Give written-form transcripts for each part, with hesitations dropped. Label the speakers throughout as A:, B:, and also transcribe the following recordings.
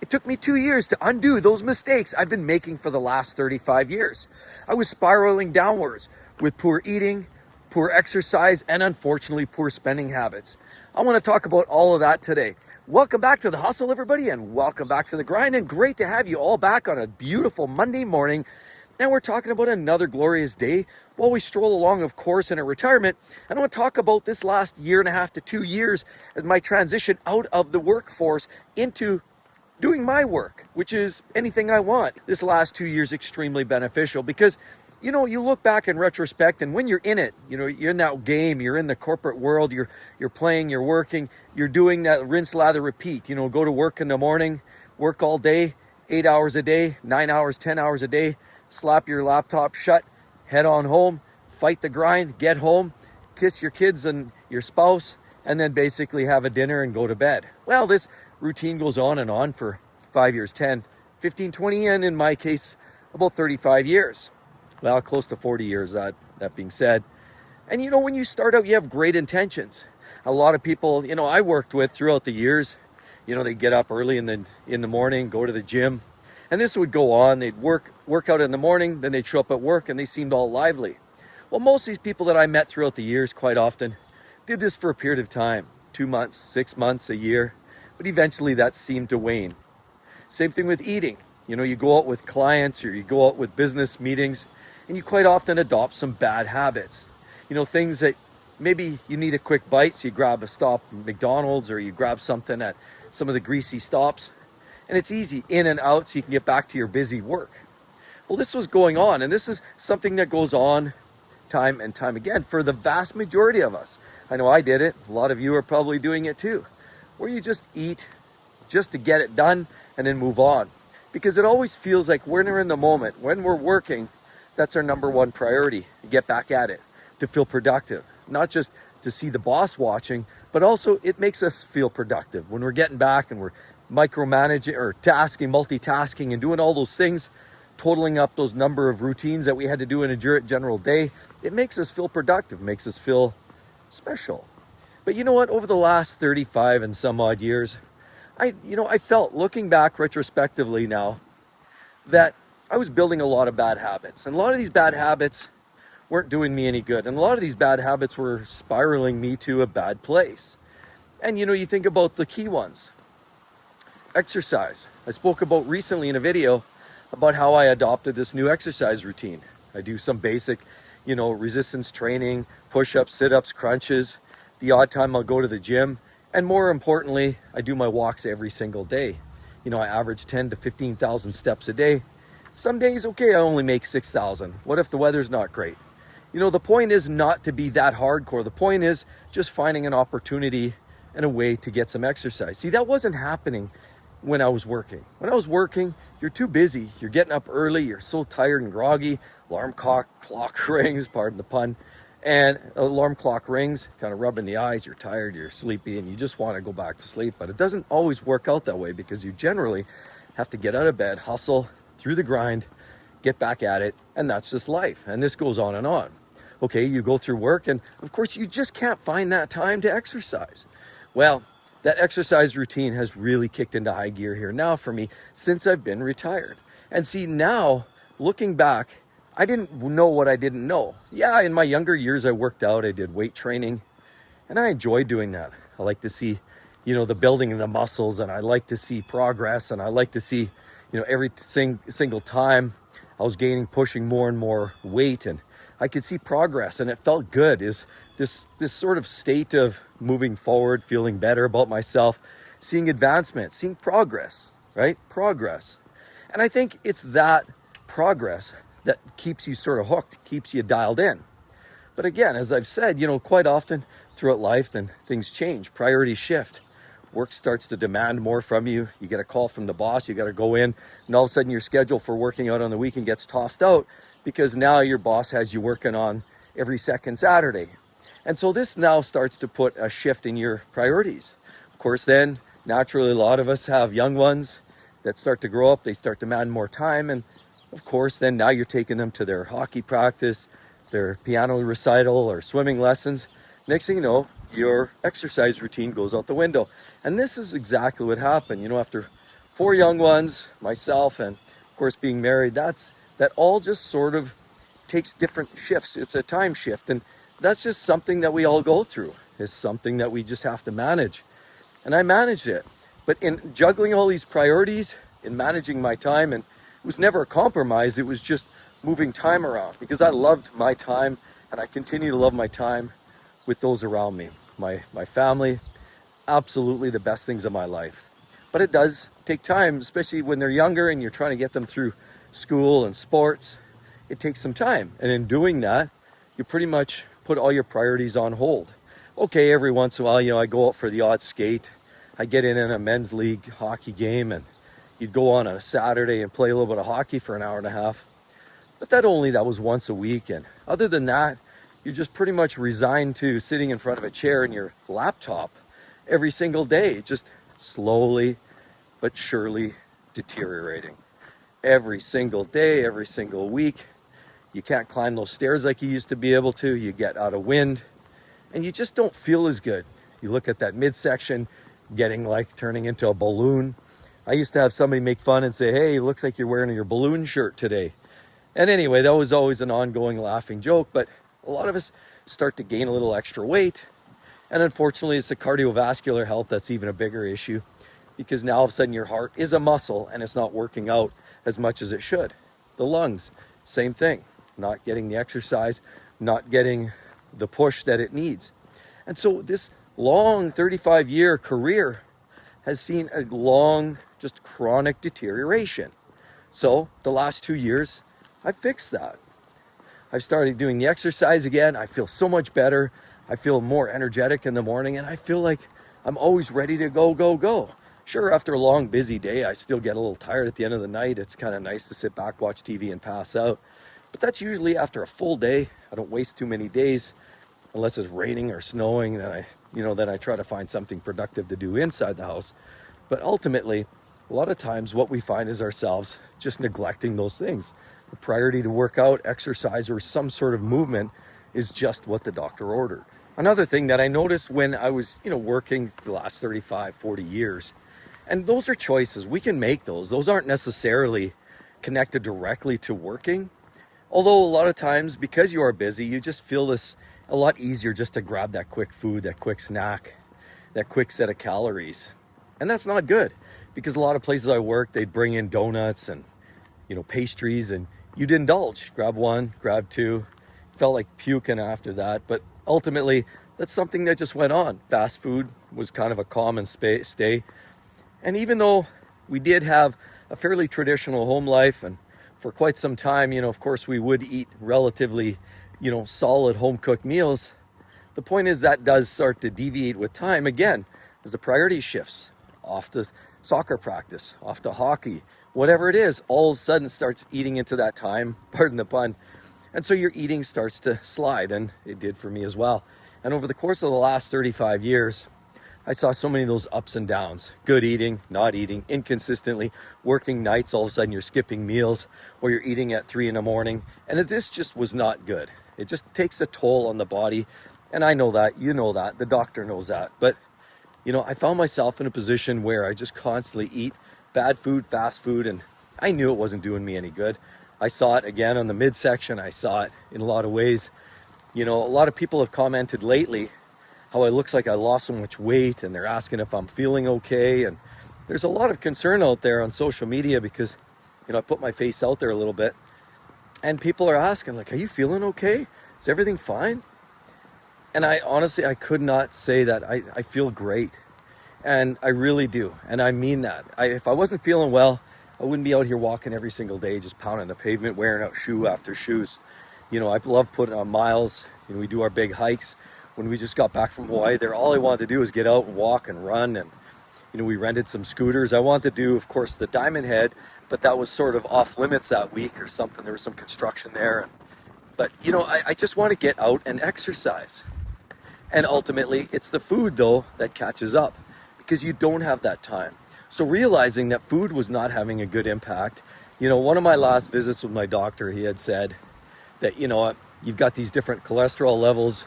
A: It took me 2 years to undo those mistakes I've been making for the last 35 years. I was spiraling downwards with poor eating, poor exercise, and unfortunately, poor spending habits. I want to talk about all of that today. Welcome back to The Hustle, everybody, and welcome back to The Grind, and great to have you all back on a beautiful Monday morning. And we're talking about another glorious day while we stroll along, of course, in a retirement. And I want to talk about this last year and a half to 2 years as my transition out of the workforce into doing my work, which is anything I want. This last 2 years extremely beneficial because, you know, you look back in retrospect, and when you're in it, you know, you're in that game, you're in the corporate world, you're playing, you're working, you're doing that rinse, lather, repeat. You know, go to work in the morning, work all day, 8 hours a day, 9 hours, 10 hours a day, slap your laptop shut, head on home, fight the grind, get home, kiss your kids and your spouse, and then basically have a dinner and go to bed. Well, this routine goes on for 5 years, 10, 15, 20, and in my case, about 35 years. Well, close to 40 years, that being said. And you know, when you start out, you have great intentions. A lot of people, you know, I worked with throughout the years, you know, they get up early in the morning, go to the gym, and this would go on. They'd work out in the morning, then they'd show up at work and they seemed all lively. Well, most of these people that I met throughout the years quite often did this for a period of time, 2 months, 6 months, a year, but eventually that seemed to wane. Same thing with eating. You know, you go out with clients or you go out with business meetings and you quite often adopt some bad habits. You know, things that maybe you need a quick bite, so you grab a stop at McDonald's or you grab something at some of the greasy stops. And it's easy, in and out, so you can get back to your busy work. Well, this was going on, and this is something that goes on time and time again for the vast majority of us. I know I did it. A lot of you are probably doing it too, where you just eat just to get it done and then move on. Because it always feels like when we're in the moment, when we're working, that's our number one priority, to get back at it, to feel productive. Not just to see the boss watching, but also it makes us feel productive. When we're getting back and we're micromanaging or multitasking and doing all those things, totaling up those number of routines that we had to do in a general day, it makes us feel productive, makes us feel special. But you know what? Over the last 35 and some odd years, I felt, looking back retrospectively now, that I was building a lot of bad habits. And a lot of these bad habits weren't doing me any good. And a lot of these bad habits were spiraling me to a bad place. And you know, you think about the key ones. Exercise. I spoke about recently in a video about how I adopted this new exercise routine. I do some basic, you know, resistance training, push-ups, sit-ups, crunches. The odd time I'll go to the gym. And more importantly, I do my walks every single day. You know, I average 10 to 15,000 steps a day. Some days, okay, I only make 6,000. What if the weather's not great? You know, the point is not to be that hardcore. The point is just finding an opportunity and a way to get some exercise. See, that wasn't happening when I was working. When I was working, you're too busy. You're getting up early. You're so tired and groggy. Alarm clock rings, pardon the pun. And alarm clock rings, kind of rubbing the eyes. You're tired, you're sleepy, and you just want to go back to sleep. But it doesn't always work out that way because you generally have to get out of bed, hustle through the grind, get back at it. And that's just life. And this goes on and on. Okay, you go through work, and of course, you just can't find that time to exercise. Well, that exercise routine has really kicked into high gear here now for me since I've been retired. And see, now, looking back, I didn't know what I didn't know. Yeah, in my younger years, I worked out, I did weight training, and I enjoyed doing that. I like to see, you know, the building of the muscles, and I like to see progress, and I like to see, you know, every single time I was pushing more and more weight, and I could see progress, and it felt good. Is this sort of state of moving forward, feeling better about myself, seeing advancement, seeing progress, right? Progress. And I think it's that progress that keeps you sort of hooked, keeps you dialed in. But again, as I've said, you know, quite often throughout life, then things change, priorities shift. Work starts to demand more from you. You get a call from the boss, you got to go in, and all of a sudden your schedule for working out on the weekend gets tossed out because now your boss has you working on every second Saturday. And so this now starts to put a shift in your priorities. Of course, then naturally a lot of us have young ones that start to grow up, they start to demand more time, and of course then now you're taking them to their hockey practice, their piano recital or swimming lessons. Next thing you know, your exercise routine goes out the window. And this is exactly what happened. You know, after 4 young ones, myself, and of course being married, that all just sort of takes different shifts. It's a time shift, and that's just something that we all go through. It's something that we just have to manage. And I managed it. But in juggling all these priorities, in managing my time, and it was never a compromise, it was just moving time around, because I loved my time, and I continue to love my time with those around me. My family, absolutely the best things of my life. But it does take time, especially when they're younger and you're trying to get them through school and sports. It takes some time. And in doing that, you pretty much put all your priorities on hold. Okay, every once in a while, I go out for the odd skate. I get in a men's league hockey game, and you'd go on a Saturday and play a little bit of hockey for an hour and a half. But that was once a week. And other than that, you're just pretty much resigned to sitting in front of a chair and your laptop every single day, just slowly but surely deteriorating. Every single day, every single week, you can't climb those stairs like you used to be able to. You get out of wind, and you just don't feel as good. You look at that midsection, turning into a balloon. I used to have somebody make fun and say, "Hey, it looks like you're wearing your balloon shirt today." And anyway, that was always an ongoing laughing joke, but a lot of us start to gain a little extra weight. And unfortunately, it's the cardiovascular health that's even a bigger issue, because now all of a sudden your heart is a muscle and it's not working out as much as it should. The lungs, same thing, not getting the exercise, not getting the push that it needs. And so this long 35-year career has seen a long, just chronic deterioration. So the last 2 years, I fixed that. I've started doing the exercise again. I feel so much better. I feel more energetic in the morning, and I feel like I'm always ready to go. Sure, after a long, busy day, I still get a little tired at the end of the night. It's kind of nice to sit back, watch TV, and pass out. But that's usually after a full day. I don't waste too many days, unless it's raining or snowing. Then I try to find something productive to do inside the house. But ultimately, a lot of times what we find is ourselves just neglecting those things. The priority to work out, exercise, or some sort of movement is just what the doctor ordered. Another thing that I noticed when I was, working the last 35, 40 years, and those are choices. We can make those. Those aren't necessarily connected directly to working. Although a lot of times, because you are busy, you just feel this a lot easier just to grab that quick food, that quick snack, that quick set of calories. And that's not good, because a lot of places I work, they'd bring in donuts and, pastries, and you'd indulge. Grab one, grab two. Felt like puking after that. But ultimately, that's something that just went on. Fast food was kind of a common stay. And even though we did have a fairly traditional home life, and for quite some time, of course, we would eat relatively, solid home-cooked meals, the point is that does start to deviate with time again, as the priority shifts off to soccer practice, off to hockey, whatever it is, all of a sudden starts eating into that time, pardon the pun. And so your eating starts to slide, and it did for me as well. And over the course of the last 35 years, I saw so many of those ups and downs. Good eating, not eating, inconsistently, working nights, all of a sudden you're skipping meals, or you're eating at 3 a.m. And this just was not good. It just takes a toll on the body. And I know that, that, the doctor knows that. But, I found myself in a position where I just constantly eat bad food, fast food, and I knew it wasn't doing me any good. I saw it again on the midsection. I saw it in a lot of ways. A lot of people have commented lately how it looks like I lost so much weight, and they're asking if I'm feeling okay. And there's a lot of concern out there on social media because, I put my face out there a little bit, and people are asking, like, are you feeling okay? Is everything fine? And I honestly could not say that. I feel great, and I really do. And I mean that. If I wasn't feeling well, I wouldn't be out here walking every single day, just pounding the pavement, wearing out shoe after shoes. I love putting on miles. We do our big hikes. When we just got back from Hawaii there, all I wanted to do was get out and walk and run. And, we rented some scooters. I wanted to do, of course, the Diamond Head, but that was sort of off limits that week or something. There was some construction there. But, I just want to get out and exercise. And ultimately, it's the food, though, that catches up because you don't have that time. So realizing that food was not having a good impact, one of my last visits with my doctor, he had said that, you've got these different cholesterol levels.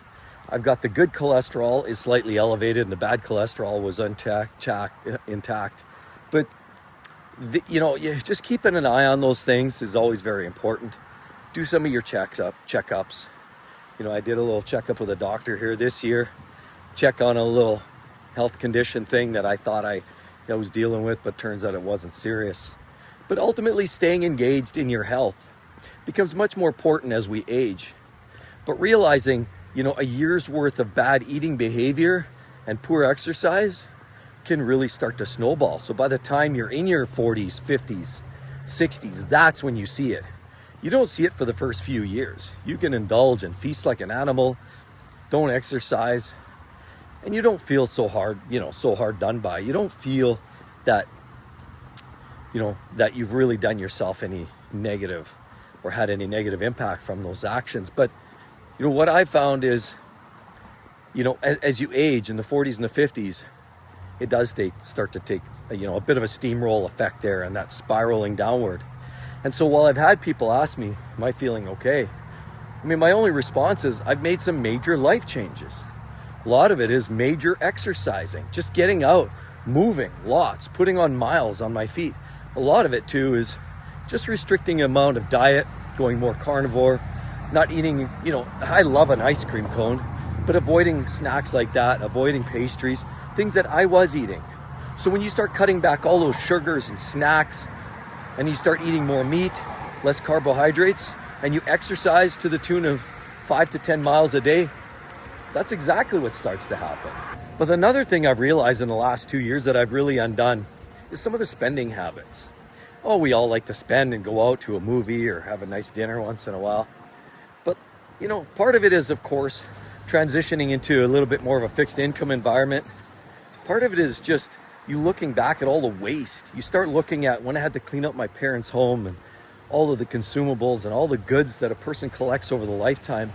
A: I've got the good cholesterol is slightly elevated and the bad cholesterol was intact. But Just keeping an eye on those things is always very important. Do some of your checkups. I did a little checkup with a doctor here this year, check on a little health condition thing that I thought I was dealing with, but turns out it wasn't serious. But ultimately, staying engaged in your health becomes much more important as we age. But realizing, a year's worth of bad eating behavior and poor exercise can really start to snowball. So by the time you're in your 40s, 50s, 60s, that's when you see it. You don't see it for the first few years. You can indulge and feast like an animal, don't exercise, and you don't feel so hard done by. You don't feel that, that you've really done yourself any negative or had any negative impact from those actions. But, what I found is, as you age in the 40s and the 50s, it does start to take, a bit of a steamroll effect there and that spiraling downward. And so while I've had people ask me, am I feeling okay? My only response is I've made some major life changes. A lot of it is major exercising, just getting out, moving lots, putting on miles on my feet. A lot of it too is just restricting the amount of diet, going more carnivore, not eating, I love an ice cream cone, but avoiding snacks like that, avoiding pastries, things that I was eating. So when you start cutting back all those sugars and snacks, and you start eating more meat, less carbohydrates, and you exercise to the tune of 5 to 10 miles a day, that's exactly what starts to happen. But another thing I've realized in the last 2 years that I've really undone is some of the spending habits. Oh, we all like to spend and go out to a movie or have a nice dinner once in a while. But, part of it is, of course, transitioning into a little bit more of a fixed income environment. Part of it is just you looking back at all the waste. You start looking at when I had to clean up my parents' home and all of the consumables and all the goods that a person collects over the lifetime.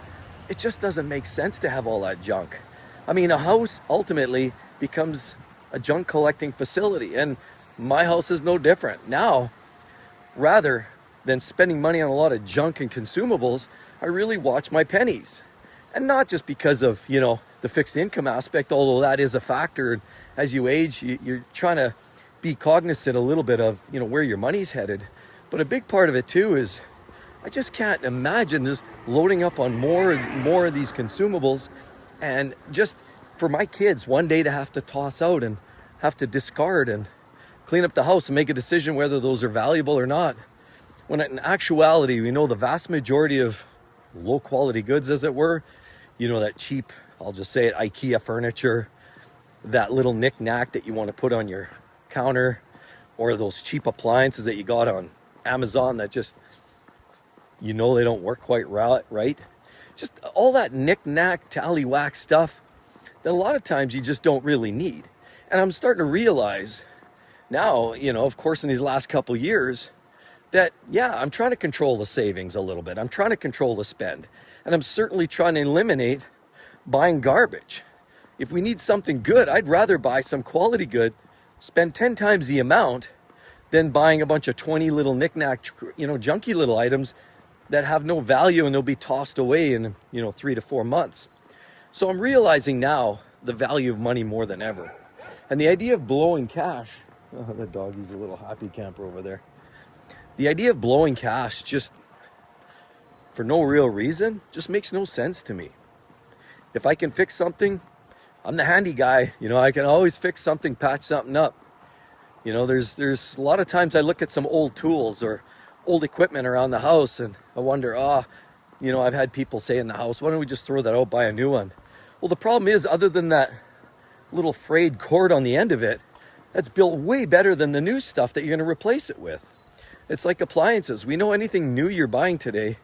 A: It just doesn't make sense to have all that junk. A house ultimately becomes a junk collecting facility, and my house is no different. Now, rather than spending money on a lot of junk and consumables, I really watch my pennies. And not just because of, the fixed income aspect, although that is a factor. As you age, you're trying to be cognizant a little bit of, where your money's headed. But a big part of it too is I just can't imagine just loading up on more of these consumables and just for my kids one day to have to toss out and have to discard and clean up the house and make a decision whether those are valuable or not. When in actuality, we know the vast majority of low quality goods, as it were, that cheap, I'll just say it, IKEA furniture, that little knick-knack that you want to put on your counter, or those cheap appliances that you got on Amazon that just, they don't work quite right. Just all that knick-knack, tallywhack stuff that a lot of times you just don't really need. And I'm starting to realize now, of course, in these last couple years, that, I'm trying to control the savings a little bit. I'm trying to control the spend. And I'm certainly trying to eliminate buying garbage. If we need something good, I'd rather buy some quality good, spend 10 times the amount than buying a bunch of 20 little knick-knack, junky little items that have no value and they'll be tossed away in, 3 to 4 months. So I'm realizing now the value of money more than ever. And the idea of blowing cash, the doggy's a little happy camper over there. The idea of blowing cash just for no real reason just makes no sense to me. If I can fix something, I'm the handy guy. I can always fix something, patch something up. There's a lot of times I look at some old tools or old equipment around the house and I wonder, I've had people say in the house, why don't we just throw that out, buy a new one? Well, the problem is, other than that little frayed cord on the end of it, that's built way better than the new stuff that you're going to replace it with. It's like appliances. We know anything new you're buying today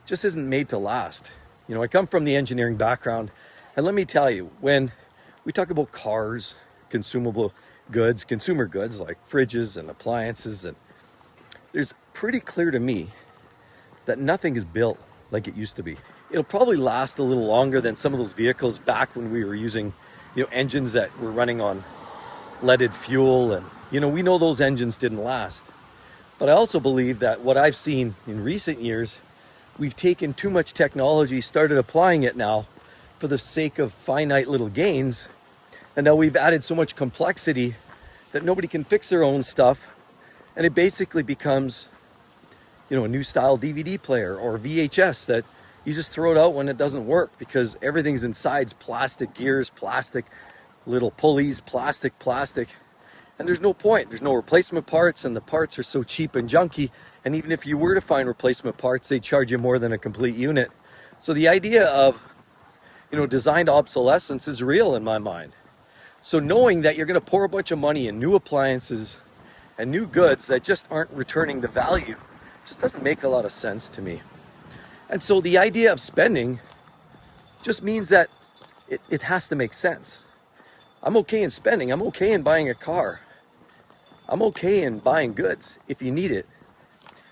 A: just isn't made to last. I come from the engineering background, and let me tell you, when we talk about cars, consumer goods like fridges and appliances, and there's pretty clear to me that nothing is built like it used to be. It'll probably last a little longer than some of those vehicles back when we were using, engines that were running on leaded fuel, and we know those engines didn't last. But I also believe that what I've seen in recent years, we've taken too much technology, started applying it now for the sake of finite little gains, and now we've added so much complexity that nobody can fix their own stuff, And it basically becomes, a new style DVD player or VHS that you just throw it out when it doesn't work, because everything's inside's plastic gears, plastic little pulleys, plastic. And there's no point. There's no replacement parts, and the parts are so cheap and junky. And even if you were to find replacement parts, they charge you more than a complete unit. So the idea of, designed obsolescence is real in my mind. So knowing that you're going to pour a bunch of money in new appliances and new goods that just aren't returning the value just doesn't make a lot of sense to me. And so the idea of spending just means that it has to make sense. I'm okay in spending. I'm okay in buying a car. I'm okay in buying goods if you need it.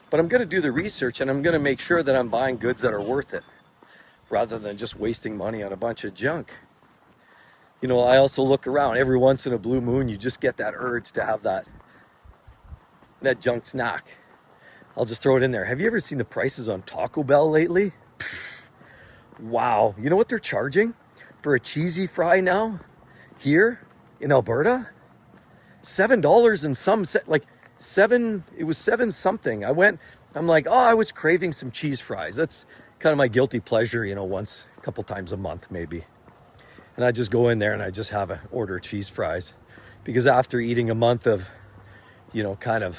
A: But I'm going to do the research, and I'm going to make sure that I'm buying goods that are worth it, rather than just wasting money on a bunch of junk. I also look around. Every once in a blue moon, you just get that urge to have that junk snack. I'll just throw it in there. Have you ever seen the prices on Taco Bell lately? Wow. You know what they're charging for a cheesy fry now here in Alberta? $7 and some, like seven, it was seven something. I'm like, I was craving some cheese fries. That's kind of my guilty pleasure, once, a couple times a month maybe. And I just go in there and I just have an order of cheese fries, because after eating a month of, kind of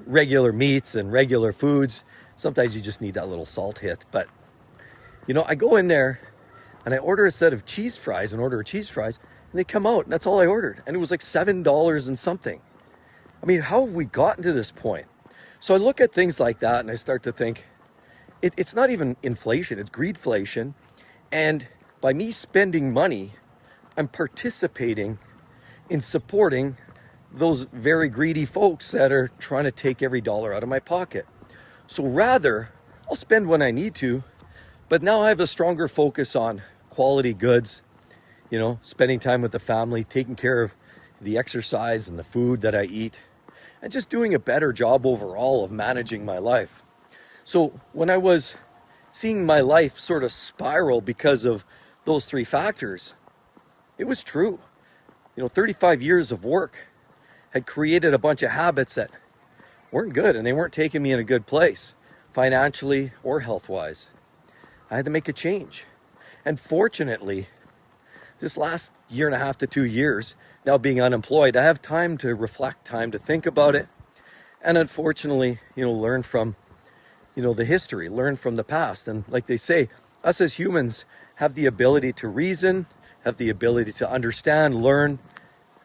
A: regular meats and regular foods, sometimes you just need that little salt hit. But, I go in there and I order a set of cheese fries, and they come out, and that's all I ordered. And it was like $7 and something. I mean, how have we gotten to this point? So I look at things like that and I start to think, it's not even inflation, it's greedflation. And by me spending money, I'm participating in supporting those very greedy folks that are trying to take every dollar out of my pocket. So rather, I'll spend when I need to, but now I have a stronger focus on quality goods, spending time with the family, taking care of the exercise and the food that I eat, and just doing a better job overall of managing my life. So when I was seeing my life sort of spiral because of those three factors, it was true. 35 years of work had created a bunch of habits that weren't good, and they weren't taking me in a good place, financially or health-wise. I had to make a change. And fortunately, this last year and a half to 2 years, now being unemployed, I have time to reflect, time to think about it. And unfortunately, learn from, the history, learn from the past. And like they say, us as humans have the ability to reason, have the ability to understand, learn,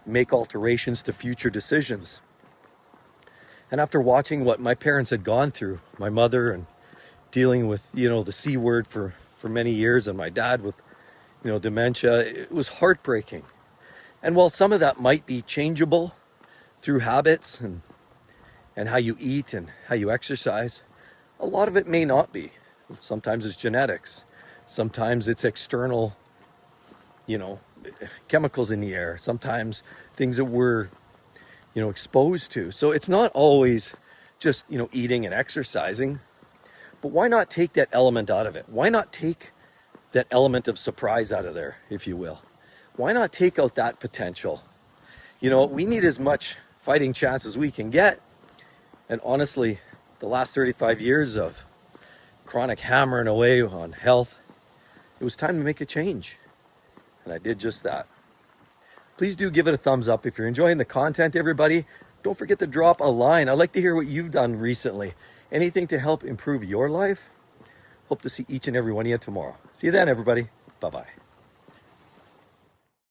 A: make alterations to future decisions. And after watching what my parents had gone through, my mother, and dealing with, the C word for many years, and my dad with, dementia, it was heartbreaking. And while some of that might be changeable through habits and how you eat and how you exercise, a lot of it may not be. Sometimes it's genetics. Sometimes it's external, chemicals in the air. Sometimes things that we're, exposed to. So it's not always just, eating and exercising. But why not take that element out of it? Why not take that element of surprise out of there, if you will? Why not take out that potential? We need as much fighting chance as we can get. And honestly, the last 35 years of chronic hammering away on health, it was time to make a change. And I did just that. Please do give it a thumbs up if you're enjoying the content, everybody. Don't forget to drop a line. I'd like to hear what you've done recently. Anything to help improve your life? Hope to see each and every one of you tomorrow. See you then, everybody. Bye-bye.